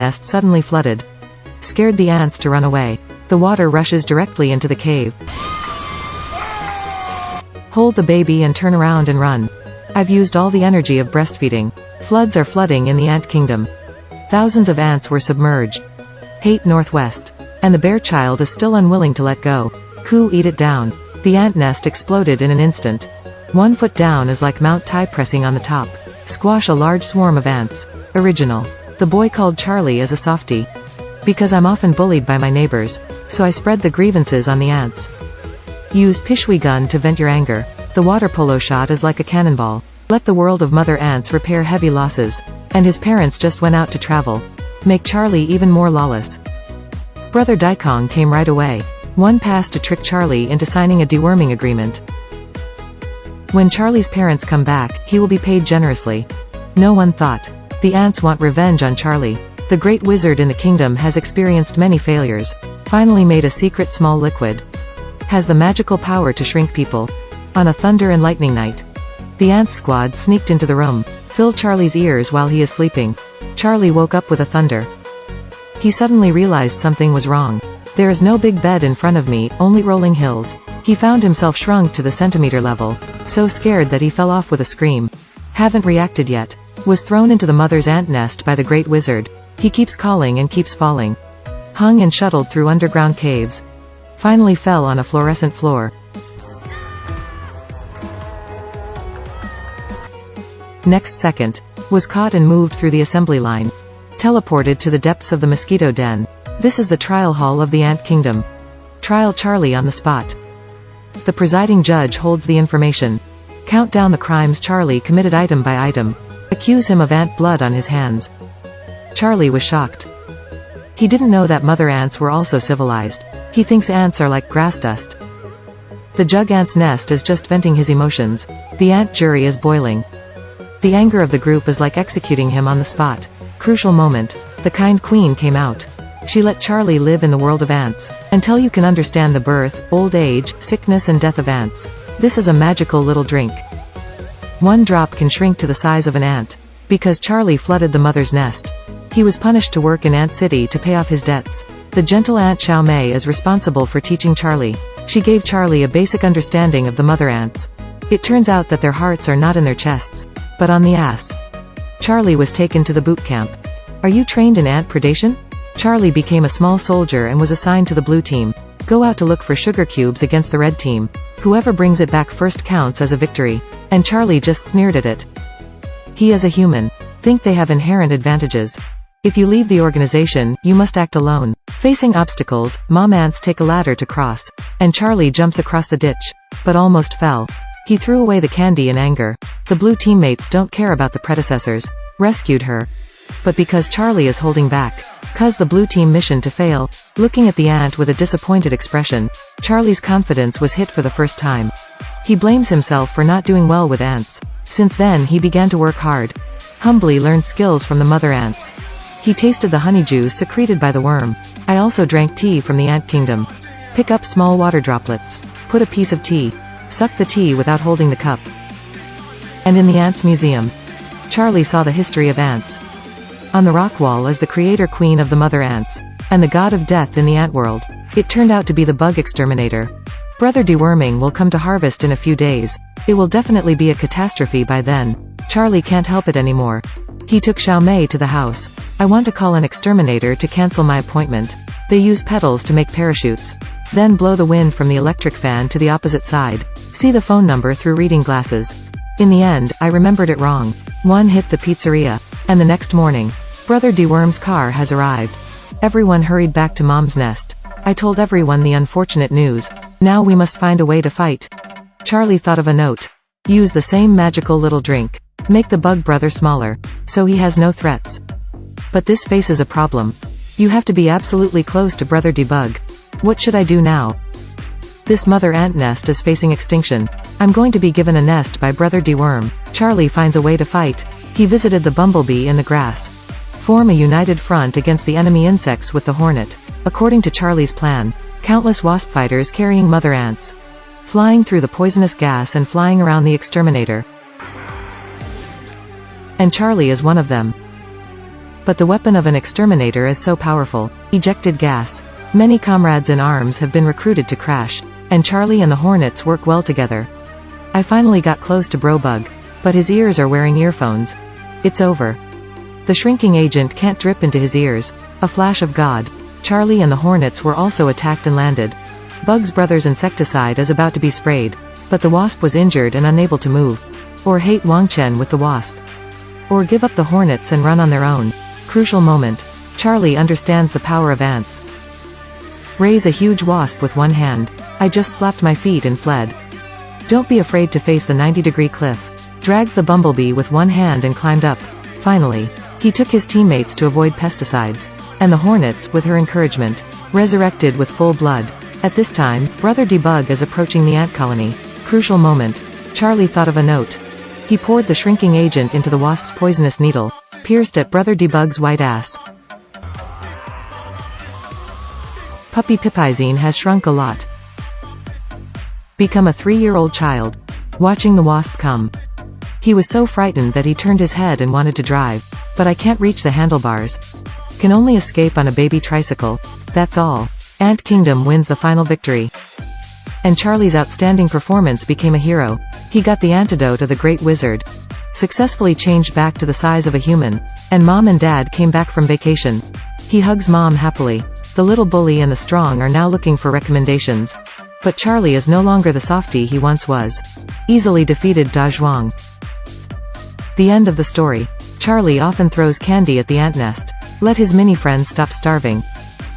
nest suddenly flooded. Scared the ants to run away. The water rushes directly into the cave. Hold the baby and turn around and run. I've used all the energy of breastfeeding. Floods are flooding in the ant kingdom. Thousands of ants were submerged. Hate Northwest. And the bear child is still unwilling to let go. Coo, eat it down. The ant nest exploded in an instant. 1 foot down is like Mount Tai pressing on the top. Squash a large swarm of ants. Original. The boy called Charlie as a softie. Because I'm often bullied by my neighbors, so I spread the grievances on the ants. Use Pishwi gun to vent your anger. The water polo shot is like a cannonball. Let the world of mother ants repair heavy losses. And his parents just went out to travel. Make Charlie even more lawless. Brother Daikong came right away. One pass to trick Charlie into signing a deworming agreement. When Charlie's parents come back, he will be paid generously. No one thought. The ants want revenge on Charlie. The great wizard in the kingdom has experienced many failures. Finally made a secret small liquid. Has the magical power to shrink people. On a thunder and lightning night, the ant squad sneaked into the room. Filled Charlie's ears while he is sleeping. Charlie woke up with a thunder. He suddenly realized something was wrong. There is no big bed in front of me, only rolling hills. He found himself shrunk to the centimeter level. So scared that he fell off with a scream. Haven't reacted yet. Was thrown into the mother's ant nest by the great wizard. He keeps calling and keeps falling. Hung and shuttled through underground caves. Finally fell on a fluorescent floor. Next second. Was caught and moved through the assembly line. Teleported to the depths of the mosquito den. This is the trial hall of the ant kingdom. Trial Charlie on the spot. The presiding judge holds the information. Count down the crimes Charlie committed item by item. Accuse him of ant blood on his hands. Charlie was shocked. He didn't know that mother ants were also civilized. He thinks ants are like grass dust. The jug ant's nest is just venting his emotions. The ant jury is boiling. The anger of the group is like executing him on the spot. Crucial moment. The kind queen came out. She let Charlie live in the world of ants. Until you can understand the birth, old age, sickness and death of ants. This is a magical little drink. 1 drop can shrink to the size of an ant. Because Charlie flooded the mother's nest. He was punished to work in Ant City to pay off his debts. The gentle Aunt Xiao Mei is responsible for teaching Charlie. She gave Charlie a basic understanding of the mother ants. It turns out that their hearts are not in their chests, but on the ass. Charlie was taken to the boot camp. Are you trained in ant predation? Charlie became a small soldier and was assigned to the blue team. Go out to look for sugar cubes against the red team. Whoever brings it back first counts as a victory. And Charlie just sneered at it. He is a human. Think they have inherent advantages. If you leave the organization, you must act alone. Facing obstacles, mom ants take a ladder to cross. And Charlie jumps across the ditch. But almost fell. He threw away the candy in anger. The blue teammates don't care about the predecessors. Rescued her. But because Charlie is holding back. Cause the blue team mission to fail. Looking at the ant with a disappointed expression. Charlie's confidence was hit for the first time. He blames himself for not doing well with ants. Since then he began to work hard. Humbly learned skills from the mother ants. He tasted the honeydew secreted by the worm. I also drank tea from the ant kingdom. Pick up small water droplets. Put a piece of tea. Suck the tea without holding the cup. And in the ants museum, Charlie saw the history of ants. On the rock wall is the creator queen of the mother ants. And the god of death in the ant world. It turned out to be the bug exterminator. Brother Deworming will come to harvest in a few days. It will definitely be a catastrophe by then. Charlie can't help it anymore. He took Xiao Mei to the house. I want to call an exterminator to cancel my appointment. They use petals to make parachutes. Then blow the wind from the electric fan to the opposite side. See the phone number through reading glasses. In the end, I remembered it wrong. One hit the pizzeria. And the next morning, Brother Deworm's car has arrived. Everyone hurried back to Mom's nest. I told everyone the unfortunate news. Now we must find a way to fight. Charlie thought of a note. Use the same magical little drink. Make the bug brother smaller. So he has no threats. But this faces a problem. You have to be absolutely close to Brother Debug. What should I do now? This mother ant nest is facing extinction. I'm going to be given a nest by Brother Deworm. Charlie finds a way to fight. He visited the bumblebee in the grass. Form a united front against the enemy insects with the hornet. According to Charlie's plan, countless wasp fighters carrying mother ants. Flying through the poisonous gas and flying around the exterminator. And Charlie is one of them. But the weapon of an exterminator is so powerful. Ejected gas. Many comrades in arms have been recruited to crash, and Charlie and the Hornets work well together. I finally got close to Bro Bug, but his ears are wearing earphones. It's over. The shrinking agent can't drip into his ears. A flash of God. Charlie and the Hornets were also attacked and landed. Bug's brother's insecticide is about to be sprayed, but the Wasp was injured and unable to move. Or hate Wang Chen with the Wasp. Or give up the Hornets and run on their own. Crucial moment. Charlie understands the power of ants. Raise a huge wasp with one hand. I just slapped my feet and fled. Don't be afraid to face the 90-degree cliff. Dragged the bumblebee with one hand and climbed up. Finally, he took his teammates to avoid pesticides. And the Hornets, with her encouragement, resurrected with full blood. At this time, Brother Debug is approaching the ant colony. Crucial moment. Charlie thought of a note. He poured the shrinking agent into the wasp's poisonous needle, pierced at Brother Debug's white ass. Puppy Pipizine has shrunk a lot. Become a 3-year-old child. Watching the wasp come. He was so frightened that he turned his head and wanted to drive. But I can't reach the handlebars. Can only escape on a baby tricycle. That's all. Ant Kingdom wins the final victory. And Charlie's outstanding performance became a hero. He got the antidote of the Great Wizard. Successfully changed back to the size of a human. And Mom and Dad came back from vacation. He hugs Mom happily. The little bully and the strong are now looking for recommendations. But Charlie is no longer the softie he once was. Easily defeated Da Zhuang. The end of the story. Charlie often throws candy at the ant nest. Let his mini-friends stop starving.